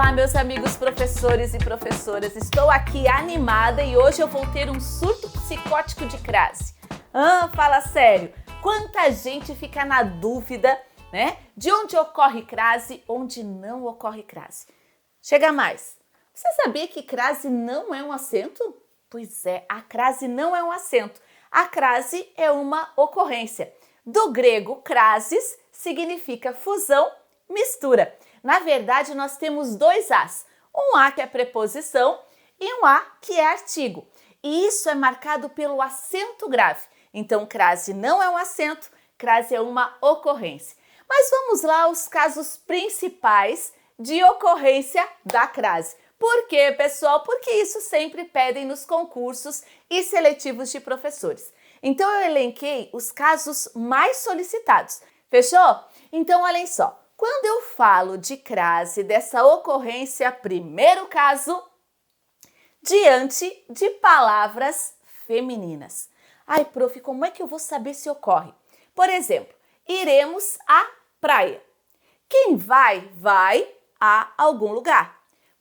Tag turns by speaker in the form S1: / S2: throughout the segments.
S1: Olá, meus amigos professores e professoras. Estou aqui animada e hoje eu vou ter um surto psicótico de crase. Fala sério. Quanta gente fica na dúvida, né? De onde ocorre crase, onde não ocorre crase. Chega mais. Você sabia que crase não é um acento? Pois é, a crase não é um acento. A crase é uma ocorrência. Do grego crasis significa fusão, mistura. Na verdade, nós temos dois As. Um A que é preposição e um A que é artigo. E isso é marcado pelo acento grave. Então, crase não é um acento, crase é uma ocorrência. Mas vamos lá aos casos principais de ocorrência da crase. Por quê, pessoal? Porque isso sempre pedem nos concursos e seletivos de professores. Então, eu elenquei os casos mais solicitados. Fechou? Então, olhem só. Quando eu falo de crase, dessa ocorrência, primeiro caso, diante de palavras femininas. Ai, prof, como é que eu vou saber se ocorre? Por exemplo, iremos à praia. Quem vai a algum lugar.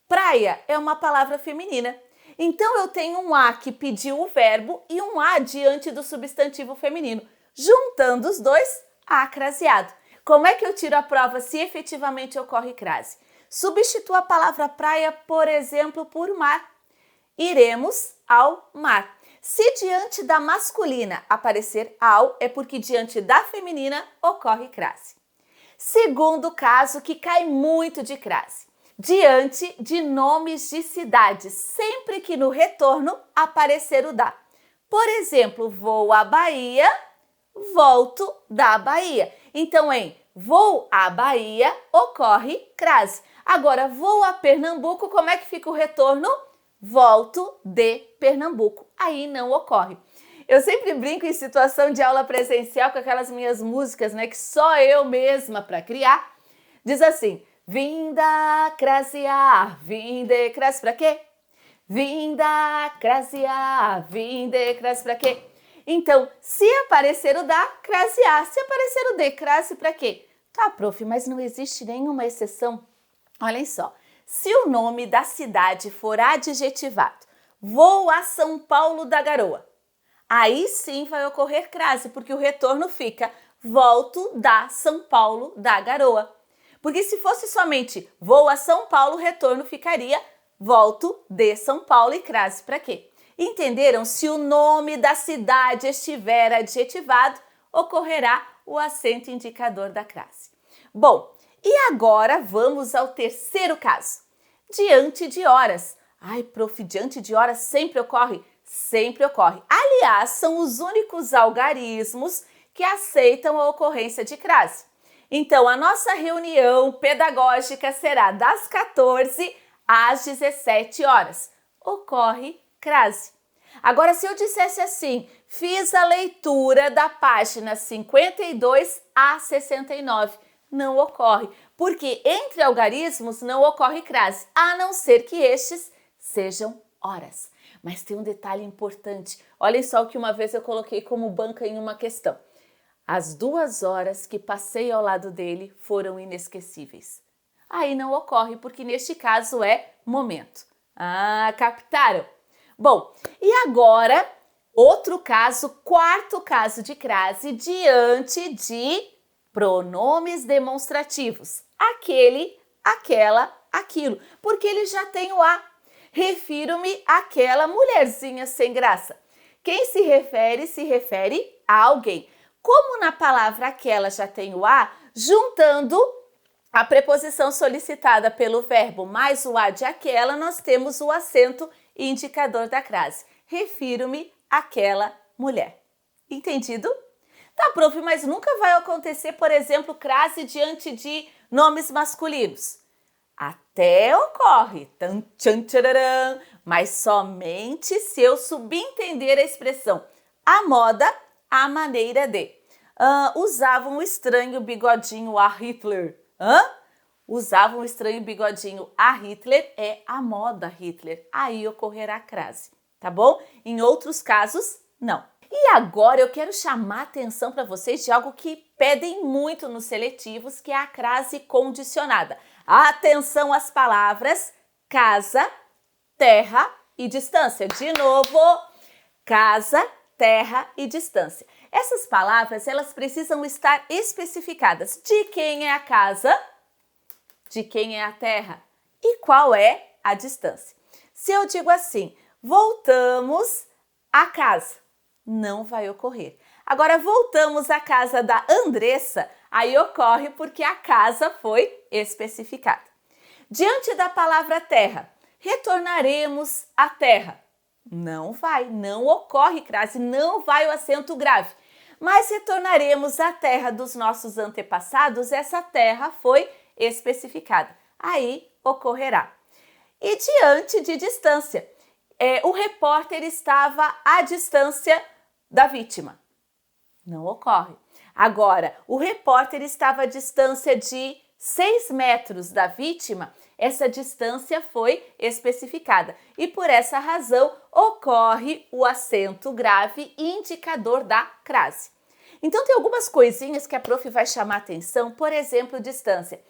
S1: Praia é uma palavra feminina. Então, eu tenho um A que pediu o verbo e um A diante do substantivo feminino. Juntando os dois, acraseado. Como é que eu tiro a prova se efetivamente ocorre crase? Substitua a palavra praia, por exemplo, por mar. Iremos ao mar. Se diante da masculina aparecer ao, é porque diante da feminina ocorre crase. Segundo caso que cai muito de crase. Diante de nomes de cidades, sempre que no retorno aparecer o da. Por exemplo, vou à Bahia, volto da Bahia. Então, em vou à Bahia, ocorre crase. Agora, vou a Pernambuco, como é que fica o retorno? Volto de Pernambuco. Aí não ocorre. Eu sempre brinco em situação de aula presencial com aquelas minhas músicas, né, que só eu mesma para criar. Diz assim, vinda crasear, vinde crase pra quê? Vinda crasear, vinde crase pra quê? Então, se aparecer o da, crasear. Se aparecer o de, crase para quê? Tá, prof, mas não existe nenhuma exceção. Olhem só, se o nome da cidade for adjetivado, vou a São Paulo da Garoa, aí sim vai ocorrer crase, porque o retorno fica volto da São Paulo da Garoa. Porque se fosse somente vou a São Paulo, o retorno ficaria volto de São Paulo e crase para quê? Entenderam? Se o nome da cidade estiver adjetivado, ocorrerá o acento indicador da crase. Bom, e agora vamos ao terceiro caso. Diante de horas. Ai, prof, diante de horas sempre ocorre? Sempre ocorre. Aliás, são os únicos algarismos que aceitam a ocorrência de crase. Então, a nossa reunião pedagógica será das 14 às 17 horas. Ocorre crase. Agora, se eu dissesse assim, fiz a leitura da página 52 a 69, não ocorre, porque entre algarismos não ocorre crase, a não ser que estes sejam horas. Mas tem um detalhe importante, olhem só o que uma vez eu coloquei como banca em uma questão. As 2 horas que passei ao lado dele foram inesquecíveis. Aí não ocorre, porque neste caso é momento. Captaram? Bom, e agora, outro caso, quarto caso de crase, diante de pronomes demonstrativos. Aquele, aquela, aquilo, porque ele já tem o a. Refiro-me àquela mulherzinha sem graça. Quem se refere a alguém. Como na palavra aquela já tem o a, juntando a preposição solicitada pelo verbo mais o a de aquela, nós temos o acento indicador da crase. Refiro-me àquela mulher. Entendido? Tá, prof, mas nunca vai acontecer, por exemplo, crase diante de nomes masculinos. Até ocorre, mas somente se eu subentender a expressão a moda, a maneira de. Usavam um estranho bigodinho a Hitler. Usavam um estranho bigodinho a Hitler, é a moda Hitler. Aí ocorrerá crase, tá bom? Em outros casos, não. E agora eu quero chamar a atenção para vocês de algo que pedem muito nos seletivos, que é a crase condicionada. Atenção às palavras casa, terra e distância. De novo, casa, terra e distância. Essas palavras, elas precisam estar especificadas. De quem é a casa? De quem é a terra? E qual é a distância? Se eu digo assim, voltamos à casa, não vai ocorrer. Agora, voltamos à casa da Andressa, aí ocorre porque a casa foi especificada. Diante da palavra terra, retornaremos à terra. Não vai, não ocorre crase, não vai o acento grave. Mas retornaremos à terra dos nossos antepassados, essa terra foi especificada. Aí ocorrerá. E diante de distância, o repórter estava à distância da vítima. Não ocorre. Agora, o repórter estava à distância de 6 metros da vítima, essa distância foi especificada. E por essa razão, ocorre o acento grave indicador da crase. Então, tem algumas coisinhas que a prof vai chamar atenção, por exemplo, distância.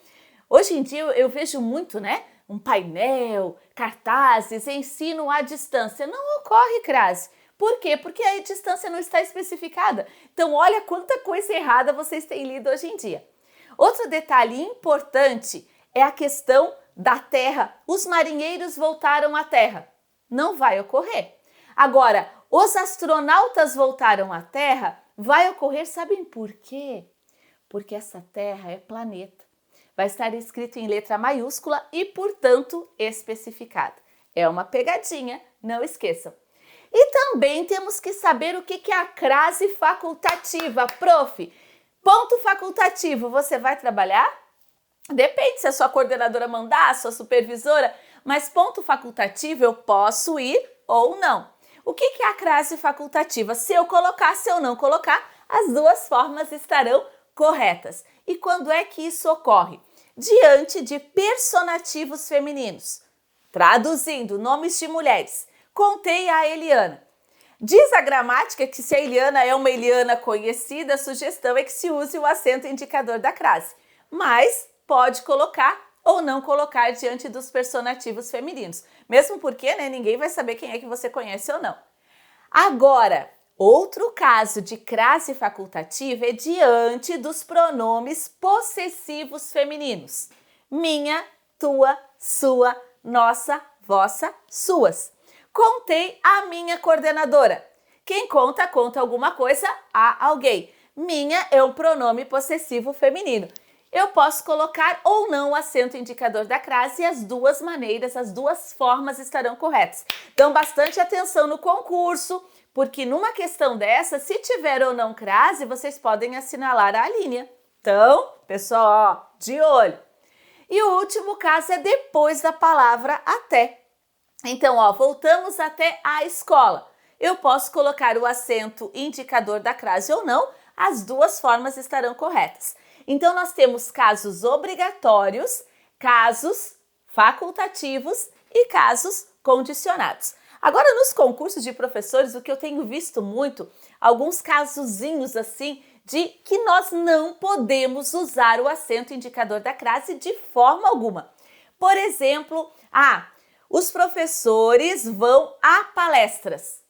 S1: Hoje em dia, eu vejo muito, um painel, cartazes, ensino à distância. Não ocorre crase. Por quê? Porque a distância não está especificada. Então, olha quanta coisa errada vocês têm lido hoje em dia. Outro detalhe importante é a questão da terra. Os marinheiros voltaram à terra. Não vai ocorrer. Agora, os astronautas voltaram à terra, vai ocorrer, sabem por quê? Porque essa terra é planeta. Vai estar escrito em letra maiúscula e, portanto, especificada. É uma pegadinha, não esqueçam. E também temos que saber o que é a crase facultativa. Prof, ponto facultativo, você vai trabalhar? Depende se a sua coordenadora mandar, a sua supervisora, mas ponto facultativo eu posso ir ou não. O que é a crase facultativa? Se eu colocar, se eu não colocar, as duas formas estarão corretas. E quando é que isso ocorre? Diante de personativos femininos. Traduzindo, nomes de mulheres. Contei a Eliana. Diz a gramática que se a Eliana é uma Eliana conhecida, a sugestão é que se use o acento indicador da crase. Mas pode colocar ou não colocar diante dos personativos femininos. Mesmo porque ninguém vai saber quem é que você conhece ou não. Agora, outro caso de crase facultativa é diante dos pronomes possessivos femininos. Minha, tua, sua, nossa, vossa, suas. Contei a minha coordenadora. Quem conta, conta alguma coisa a alguém. Minha é um pronome possessivo feminino. Eu posso colocar ou não o acento indicador da crase e as duas maneiras, as duas formas estarão corretas. Então, bastante atenção no concurso, porque numa questão dessa, se tiver ou não crase, vocês podem assinalar a linha. Então, pessoal, de olho. E o último caso é depois da palavra até. Então, voltamos até a escola. Eu posso colocar o acento indicador da crase ou não, as duas formas estarão corretas. Então, nós temos casos obrigatórios, casos facultativos e casos condicionados. Agora, nos concursos de professores, o que eu tenho visto muito, alguns casozinhos assim, de que nós não podemos usar o acento indicador da crase de forma alguma. Por exemplo, os professores vão a palestras.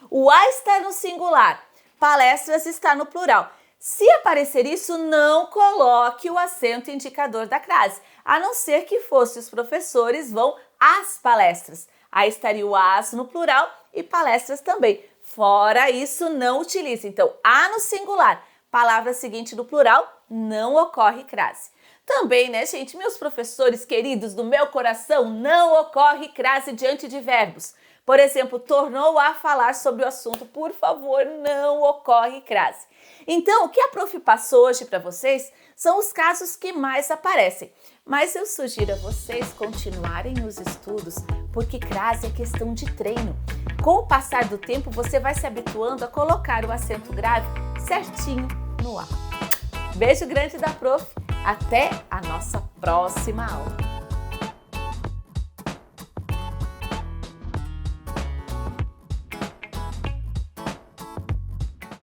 S1: O a está no singular, palestras está no plural. Se aparecer isso, não coloque o acento indicador da crase, a não ser que fosse os professores vão às palestras. Aí estaria o as no plural e palestras também. Fora isso, não utilize. Então, a no singular, palavra seguinte no plural, não ocorre crase. Também, gente, meus professores queridos do meu coração, não ocorre crase diante de verbos. Por exemplo, tornou a falar sobre o assunto. Por favor, não ocorre crase. Então, o que a prof passou hoje para vocês são os casos que mais aparecem. Mas eu sugiro a vocês continuarem os estudos, porque crase é questão de treino. Com o passar do tempo, você vai se habituando a colocar o acento grave certinho no A. Beijo grande da prof. Até a nossa próxima aula.